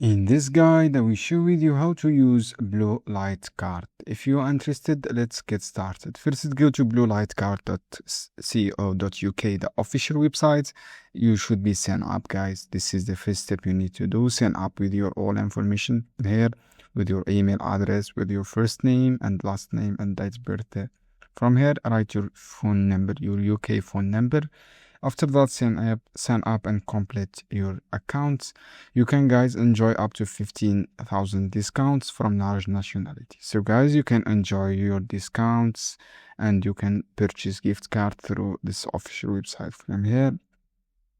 In this guide, I will show you how to use Blue Light Card. If you are interested, let's get started. First, go to bluelightcard.co.uk, the official website. You should be signed up, guys. This is the first step you need to do. Sign up with your all information here, with your email address, with your first name and last name and date of birth. From here, write your phone number, your UK phone number. After that, sign up and complete your accounts. You can, guys, enjoy up to 15,000 discounts from large nationalities. So, guys, you can enjoy your discounts and you can purchase gift card through this official website. From here,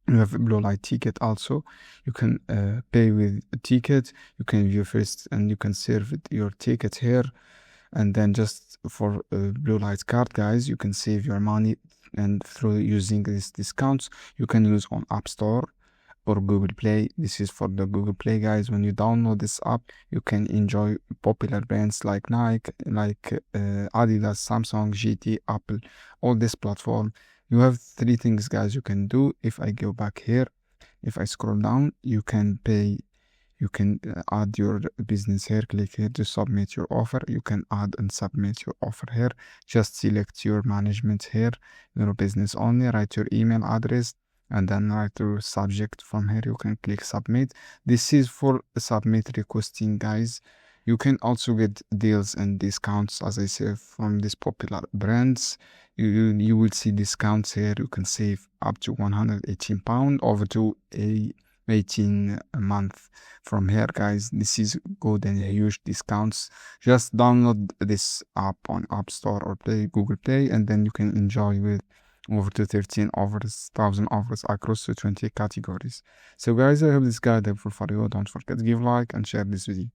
you have a Blue Light ticket also. You can pay with a ticket. You can view first and you can save your ticket here. And then just for Blue Light Card, guys, you can save your money, and through using these discounts you can use on App Store or Google Play. This is for the Google Play, guys. When you download this app, you can enjoy popular brands like Nike, like Adidas, Samsung, GT, Apple, all this platform. You have three things, guys, you can do. If I go back here, if I scroll down, you can pay. You can add your business here. Click here to submit your offer. You can add and submit your offer here. Just select your management here, your business only. Write your email address and then write your subject. From here, you can click submit. This is for submit requesting, guys. You can also get deals and discounts, as I said, from these popular brands. You will see discounts here. You can save up to £118 over to 18 a month. From here, guys, this is good and huge discounts. Just download this app on App Store or Google Play, and then you can enjoy with over to 13 offers, 1,000 offers across the 20 categories. So, guys, I hope this guide helpful for you. Don't forget to give like and share this video.